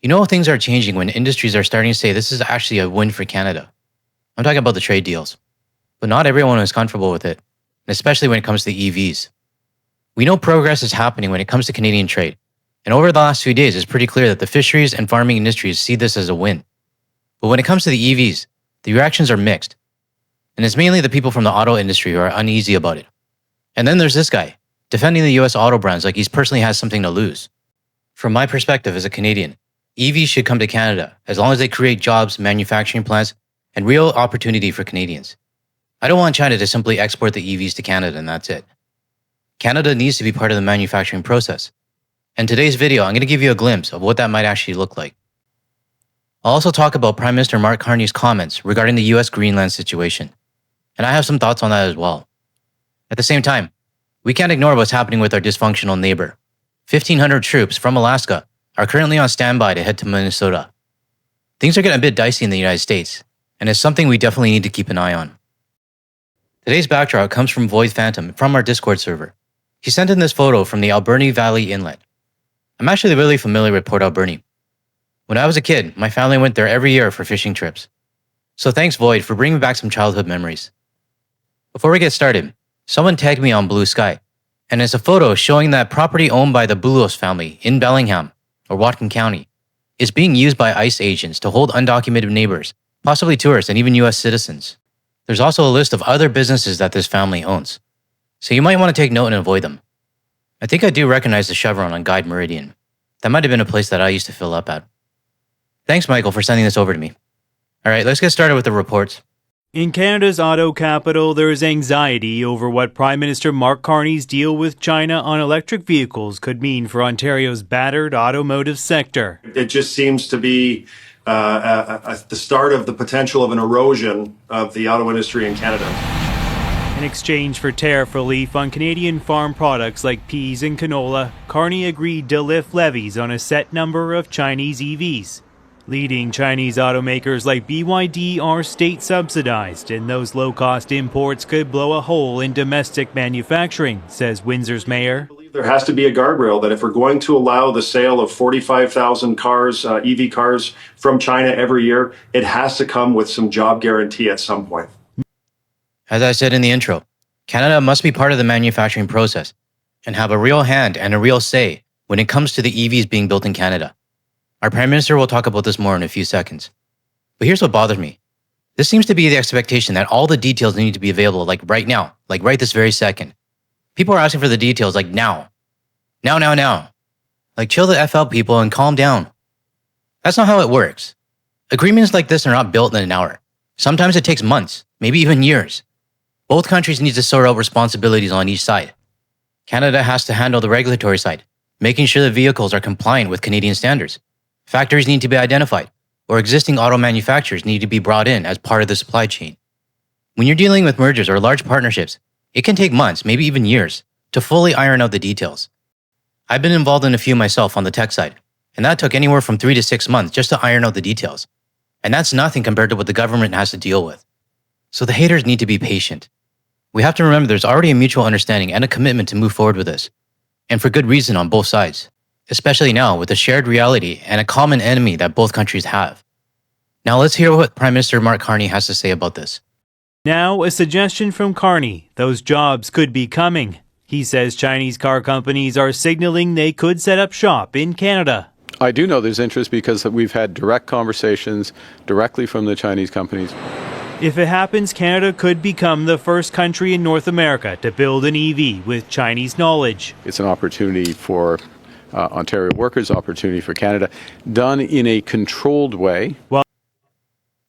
You know, things are changing when industries are starting to say this is actually a win for Canada. I'm talking about the trade deals. But not everyone is comfortable with it, and especially when it comes to EVs. We know progress is happening when it comes to Canadian trade, and over the last few days, it's pretty clear that the fisheries and farming industries see this as a win. But when it comes to the EVs, the reactions are mixed, and it's mainly the people from the auto industry who are uneasy about it. And then there's this guy, defending the US auto brands like he personally has something to lose. From my perspective as a Canadian, EVs should come to Canada as long as they create jobs, manufacturing plants, and real opportunity for Canadians. I don't want China to simply export the EVs to Canada and that's it. Canada needs to be part of the manufacturing process. In today's video, I'm going to give you a glimpse of what that might actually look like. I'll also talk about Prime Minister Mark Carney's comments regarding the US Greenland situation. And I have some thoughts on that as well. At the same time, we can't ignore what's happening with our dysfunctional neighbor. 1,500 troops from Alaska are currently on standby to head to Minnesota. Things are getting a bit dicey in the United States, and it's something we definitely need to keep an eye on. Today's backdrop comes from Void Phantom from our Discord server. He sent in this photo from the Alberni Valley Inlet. I'm actually really familiar with Port Alberni. When I was a kid, my family went there every year for fishing trips. So thanks Void for bringing back some childhood memories. Before we get started, someone tagged me on Blue Sky, and it's a photo showing that property owned by the Boulos family in Bellingham, or Whatcom County, is being used by ICE agents to hold undocumented neighbors, possibly tourists and even US citizens. There's also a list of other businesses that this family owns, so you might want to take note and avoid them. I think I do recognize the chevron on Guide Meridian. That might have been a place that I used to fill up at. Thanks, Michael, for sending this over to me. Alright, let's get started with the reports. In Canada's auto capital, there is anxiety over what Prime Minister Mark Carney's deal with China on electric vehicles could mean for Ontario's battered automotive sector. It just seems to be the start of the potential of an erosion of the auto industry in Canada. In exchange for tariff relief on Canadian farm products like peas and canola, Carney agreed to lift levies on a set number of Chinese EVs. Leading Chinese automakers like BYD are state subsidized, and those low-cost imports could blow a hole in domestic manufacturing, says Windsor's mayor. There has to be a guardrail that if we're going to allow the sale of 45,000 cars, EV cars from China every year, it has to come with some job guarantee at some point. As I said in the intro, Canada must be part of the manufacturing process and have a real hand and a real say when it comes to the EVs being built in Canada. Our Prime Minister will talk about this more in a few seconds. But here's what bothers me. This seems to be the expectation that all the details need to be available like right now, like right this very second. People are asking for the details like now. Now. Like chill the F out, people, and calm down. That's not how it works. Agreements like this are not built in an hour. Sometimes it takes months, maybe even years. Both countries need to sort out responsibilities on each side. Canada has to handle the regulatory side, making sure the vehicles are compliant with Canadian standards. Factories need to be identified, or existing auto manufacturers need to be brought in as part of the supply chain. When you're dealing with mergers or large partnerships, it can take months, maybe even years, to fully iron out the details. I've been involved in a few myself on the tech side, and that took anywhere from 3 to 6 months just to iron out the details. And that's nothing compared to what the government has to deal with. So the haters need to be patient. We have to remember there's already a mutual understanding and a commitment to move forward with this, and for good reason on both sides. Especially now with a shared reality and a common enemy that both countries have. Now let's hear what Prime Minister Mark Carney has to say about this. Now, a suggestion from Carney. Those jobs could be coming. He says Chinese car companies are signaling they could set up shop in Canada. I do know there's interest because we've had direct conversations directly from the Chinese companies. If it happens, Canada could become the first country in North America to build an EV with Chinese knowledge. It's an opportunity for Ontario workers, opportunity for Canada, done in a controlled way. Well,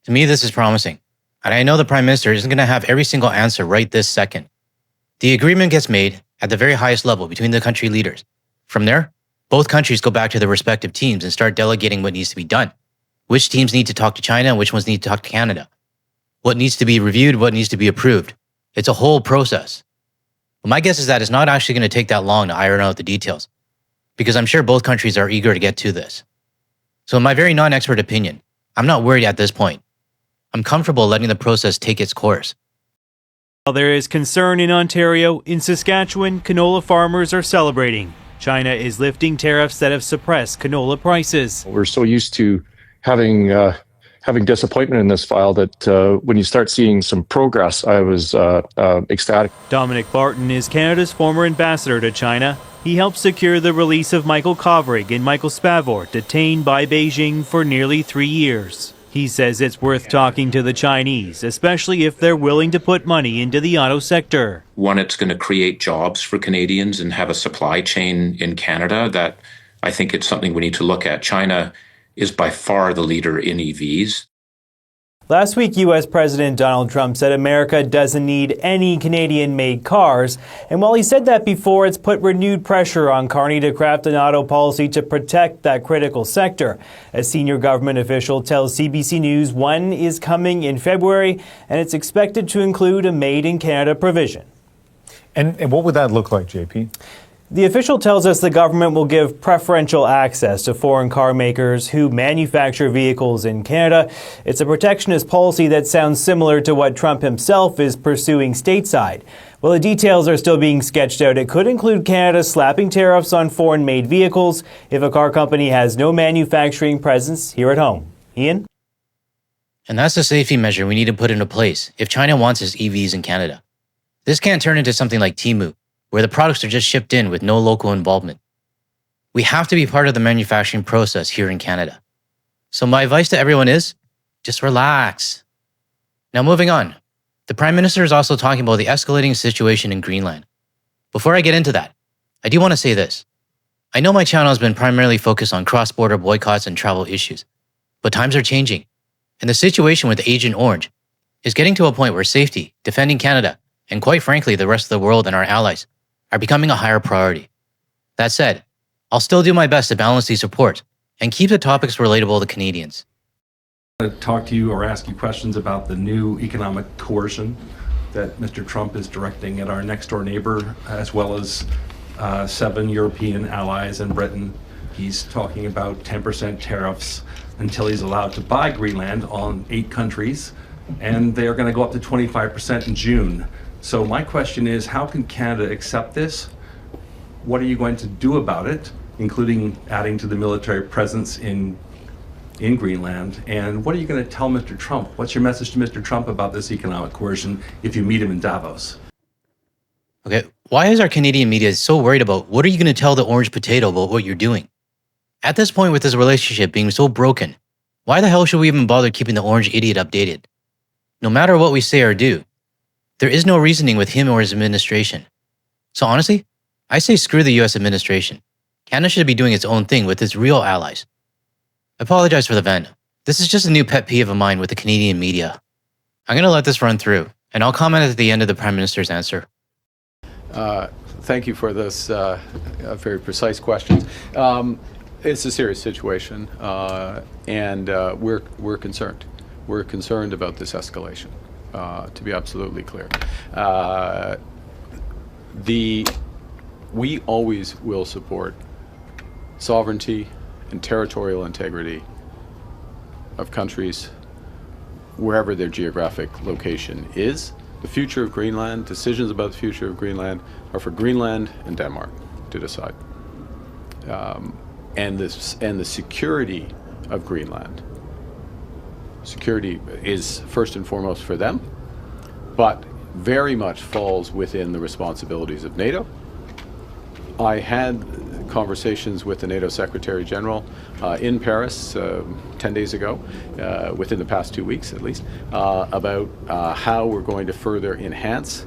to me, this is promising. And I know the Prime Minister isn't going to have every single answer right this second. The agreement gets made at the very highest level between the country leaders. From there, both countries go back to their respective teams and start delegating what needs to be done. Which teams need to talk to China and which ones need to talk to Canada. What needs to be reviewed, what needs to be approved. It's a whole process. But my guess is that it's not actually going to take that long to iron out the details, because I'm sure both countries are eager to get to this. So in my very non-expert opinion, I'm not worried at this point. I'm comfortable letting the process take its course. While there is concern in Ontario, in Saskatchewan, canola farmers are celebrating. China is lifting tariffs that have suppressed canola prices. We're so used to having disappointment in this file that when you start seeing some progress, I was ecstatic. Dominic Barton is Canada's former ambassador to China. He helped secure the release of Michael Kovrig and Michael Spavor, detained by Beijing for nearly 3 years. He says it's worth talking to the Chinese, especially if they're willing to put money into the auto sector. One, it's going to create jobs for Canadians and have a supply chain in Canada that I think it's something we need to look at. China is by far the leader in EVs. Last week, U.S. President Donald Trump said America doesn't need any Canadian-made cars. And while he said that before, it's put renewed pressure on Carney to craft an auto policy to protect that critical sector. A senior government official tells CBC News one is coming in February, and it's expected to include a made-in-Canada provision. And what would that look like, JP? The official tells us the government will give preferential access to foreign car makers who manufacture vehicles in Canada. It's a protectionist policy that sounds similar to what Trump himself is pursuing stateside. While the details are still being sketched out, it could include Canada slapping tariffs on foreign-made vehicles if a car company has no manufacturing presence here at home. Ian? And that's a safety measure we need to put into place if China wants its EVs in Canada. This can't turn into something like Temu, where the products are just shipped in with no local involvement. We have to be part of the manufacturing process here in Canada. So my advice to everyone is, just relax. Now moving on. The Prime Minister is also talking about the escalating situation in Greenland. Before I get into that, I do want to say this. I know my channel has been primarily focused on cross-border boycotts and travel issues, but times are changing, and the situation with Agent Orange is getting to a point where safety, defending Canada, and quite frankly the rest of the world and our allies are becoming a higher priority. That said, I'll still do my best to balance these reports and keep the topics relatable to Canadians. To talk to you or ask you questions about the new economic coercion that Mr. Trump is directing at our next door neighbor, as well as 7 European allies and Britain. He's talking about 10% tariffs until he's allowed to buy Greenland on 8 countries, and they are going to go up to 25% in June. So my question is, how can Canada accept this? What are you going to do about it, including adding to the military presence in Greenland? And what are you going to tell Mr. Trump? What's your message to Mr. Trump about this economic coercion if you meet him in Davos? Okay, why is our Canadian media so worried about what are you going to tell the orange potato about what you're doing? At this point with this relationship being so broken, why the hell should we even bother keeping the orange idiot updated? No matter what we say or do, there is no reasoning with him or his administration. So honestly, I say screw the US administration. Canada should be doing its own thing with its real allies. I apologize for the vent. This is just a new pet peeve of mine with the Canadian media. I'm going to let this run through, and I'll comment at the end of the Prime Minister's answer. Thank you for this very precise question. It's a serious situation, and we're concerned. We're concerned about this escalation. To be absolutely clear, we always will support sovereignty and territorial integrity of countries wherever their geographic location is. The future of Greenland, decisions about the future of Greenland are for Greenland and Denmark to decide. And the security of Greenland. Security is first and foremost for them, but very much falls within the responsibilities of NATO. I had conversations with the NATO Secretary General in Paris 10 days ago, within the past 2 weeks at least, about how we're going to further enhance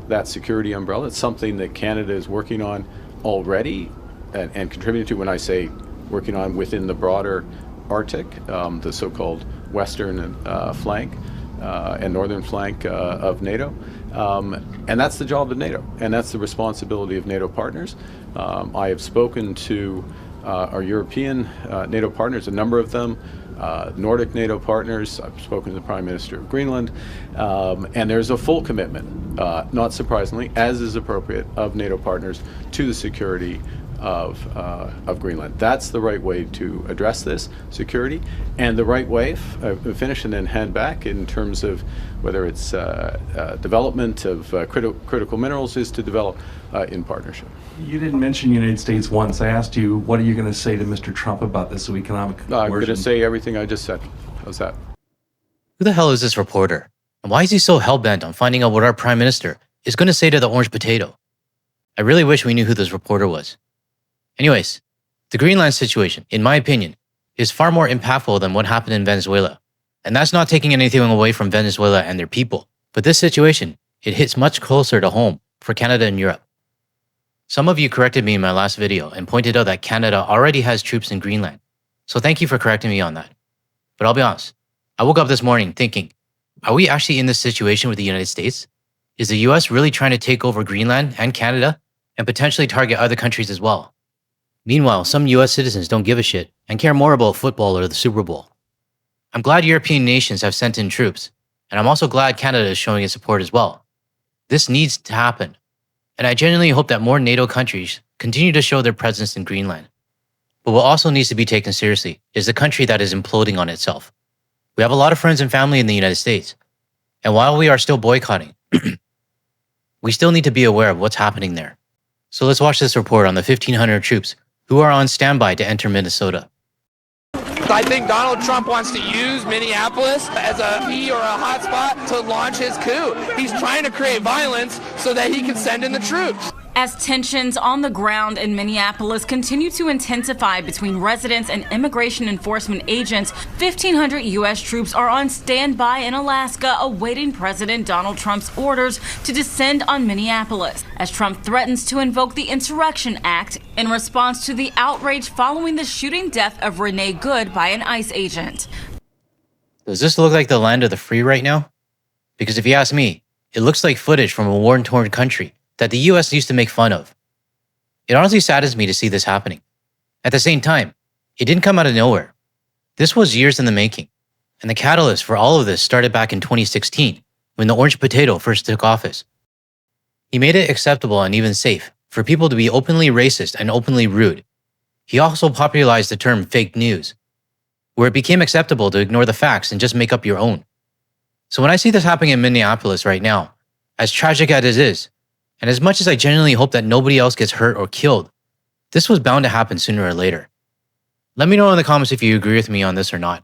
that security umbrella. It's something that Canada is working on already and contributing to. When I say working on within the broader Arctic, the so-called western flank and northern flank of NATO. And that's the job of NATO, and that's the responsibility of NATO partners. I have spoken to our European NATO partners, a number of them, Nordic NATO partners. I've spoken to the Prime Minister of Greenland, and there's a full commitment, not surprisingly, as is appropriate, of NATO partners to the security of Greenland. That's the right way to address this security, and the right way, finish and then hand back in terms of whether it's development of critical minerals, is to develop in partnership. You didn't mention the United States once. I asked you, what are you going to say to Mr. Trump about this economic coercion? I'm going to say everything I just said. How's that? Who the hell is this reporter? And why is he so hell-bent on finding out what our prime minister is going to say to the orange potato? I really wish we knew who this reporter was. Anyways, the Greenland situation, in my opinion, is far more impactful than what happened in Venezuela. And that's not taking anything away from Venezuela and their people. But this situation, it hits much closer to home for Canada and Europe. Some of you corrected me in my last video and pointed out that Canada already has troops in Greenland. So thank you for correcting me on that. But I'll be honest, I woke up this morning thinking, are we actually in this situation with the United States? Is the US really trying to take over Greenland and Canada and potentially target other countries as well? Meanwhile, some US citizens don't give a shit and care more about football or the Super Bowl. I'm glad European nations have sent in troops, and I'm also glad Canada is showing its support as well. This needs to happen, and I genuinely hope that more NATO countries continue to show their presence in Greenland. But what also needs to be taken seriously is the country that is imploding on itself. We have a lot of friends and family in the United States, and while we are still boycotting, we still need to be aware of what's happening there. So let's watch this report on the 1,500 troops who are on standby to enter Minnesota. I think Donald Trump wants to use Minneapolis as a key or a hotspot to launch his coup. He's trying to create violence so that he can send in the troops. As tensions on the ground in Minneapolis continue to intensify between residents and immigration enforcement agents, 1,500 U.S. troops are on standby in Alaska awaiting President Donald Trump's orders to descend on Minneapolis, as Trump threatens to invoke the Insurrection Act in response to the outrage following the shooting death of Renee Good by an ICE agent. Does this look like the land of the free right now? Because if you ask me, it looks like footage from a war-torn country that the US used to make fun of. It honestly saddens me to see this happening. At the same time, it didn't come out of nowhere. This was years in the making, and the catalyst for all of this started back in 2016, when the orange potato first took office. He made it acceptable and even safe for people to be openly racist and openly rude. He also popularized the term fake news, where it became acceptable to ignore the facts and just make up your own. So when I see this happening in Minneapolis right now, as tragic as it is, and as much as I genuinely hope that nobody else gets hurt or killed, this was bound to happen sooner or later. Let me know in the comments if you agree with me on this or not.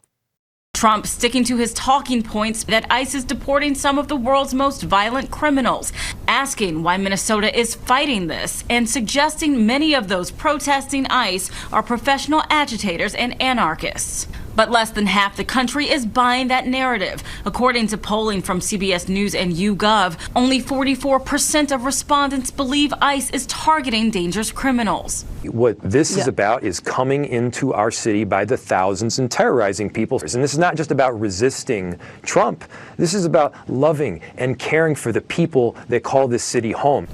Trump sticking to his talking points that ICE is deporting some of the world's most violent criminals, asking why Minnesota is fighting this, and suggesting many of those protesting ICE are professional agitators and anarchists. But less than half the country is buying that narrative. According to polling from CBS News and YouGov, only 44% of respondents believe ICE is targeting dangerous criminals. What this is about is coming into our city by the thousands and terrorizing people. And this is not just about resisting Trump. This is about loving and caring for the people that call this city home.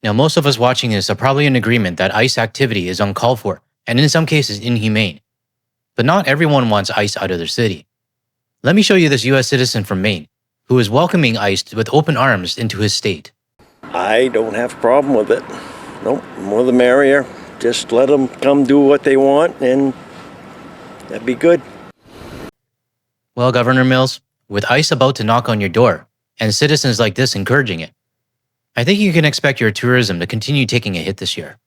Now, most of us watching this are probably in agreement that ICE activity is uncalled for and in some cases inhumane. But not everyone wants ICE out of their city. Let me show you this US citizen from Maine who is welcoming ICE with open arms into his state. I don't have a problem with it. Nope, more the merrier. Just let them come do what they want and that'd be good. Well, Governor Mills, with ICE about to knock on your door and citizens like this encouraging it, I think you can expect your tourism to continue taking a hit this year.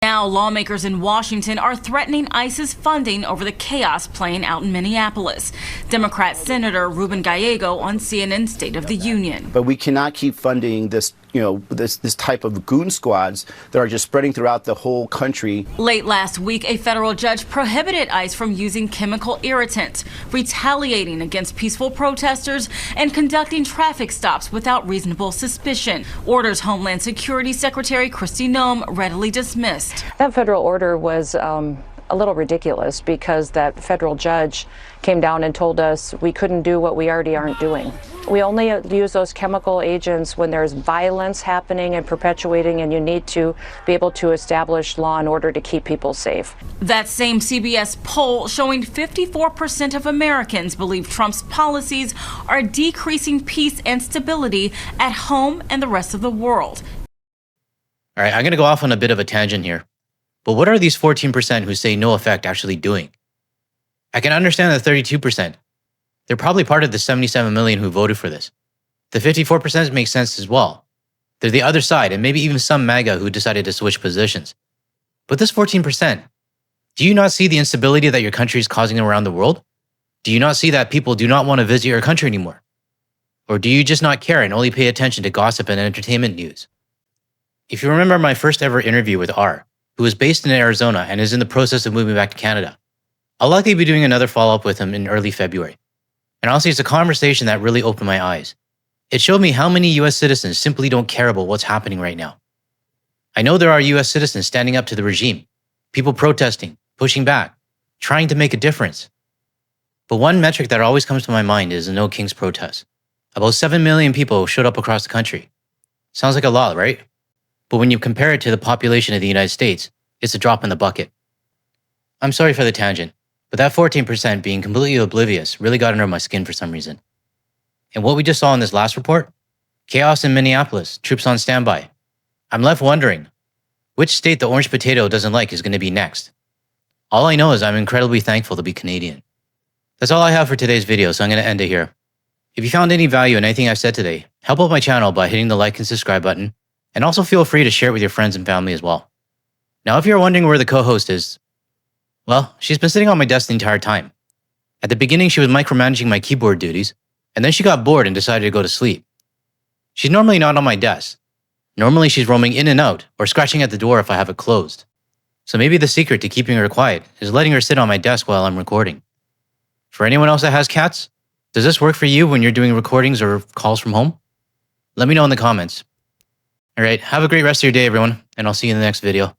Now, lawmakers in Washington are threatening ICE's funding over the chaos playing out in Minneapolis. Democrat Senator Ruben Gallego on CNN State of the Union. But we cannot keep funding this, this type of goon squads that are just spreading throughout the whole country. Late last week, a federal judge prohibited ICE from using chemical irritants, retaliating against peaceful protesters, and conducting traffic stops without reasonable suspicion. Orders Homeland Security Secretary Kristi Noem readily dismissed. That federal order was a little ridiculous because that federal judge came down and told us we couldn't do what we already aren't doing. We only use those chemical agents when there's violence happening and perpetuating, and you need to be able to establish law and order to keep people safe. That same CBS poll showing 54% of Americans believe Trump's policies are decreasing peace and stability at home and the rest of the world. All right, I'm going to go off on a bit of a tangent here. But what are these 14% who say no effect actually doing? I can understand the 32%. They're probably part of the 77 million who voted for this. The 54% makes sense as well. They're the other side, and maybe even some MAGA who decided to switch positions. But this 14%, do you not see the instability that your country is causing around the world? Do you not see that people do not want to visit your country anymore? Or do you just not care and only pay attention to gossip and entertainment news? If you remember my first ever interview with R, who is based in Arizona and is in the process of moving back to Canada, I'll likely be doing another follow-up with him in early February. And honestly, it's a conversation that really opened my eyes. It showed me how many US citizens simply don't care about what's happening right now. I know there are US citizens standing up to the regime, people protesting, pushing back, trying to make a difference. But one metric that always comes to my mind is the No Kings protest. About 7 million people showed up across the country. Sounds like a lot, right? But when you compare it to the population of the United States, it's a drop in the bucket. I'm sorry for the tangent, but that 14% being completely oblivious really got under my skin for some reason. And what we just saw in this last report, chaos in Minneapolis, troops on standby. I'm left wondering, which state the orange potato doesn't like is going to be next? All I know is I'm incredibly thankful to be Canadian. That's all I have for today's video, so I'm going to end it here. If you found any value in anything I've said today, help out my channel by hitting the like and subscribe button, and also feel free to share it with your friends and family as well. Now, if you're wondering where the co-host is, well, she's been sitting on my desk the entire time. At the beginning, she was micromanaging my keyboard duties, and then she got bored and decided to go to sleep. She's normally not on my desk. Normally, she's roaming in and out or scratching at the door if I have it closed. So maybe the secret to keeping her quiet is letting her sit on my desk while I'm recording. For anyone else that has cats, does this work for you when you're doing recordings or calls from home? Let me know in the comments. All right, have a great rest of your day, everyone, and I'll see you in the next video.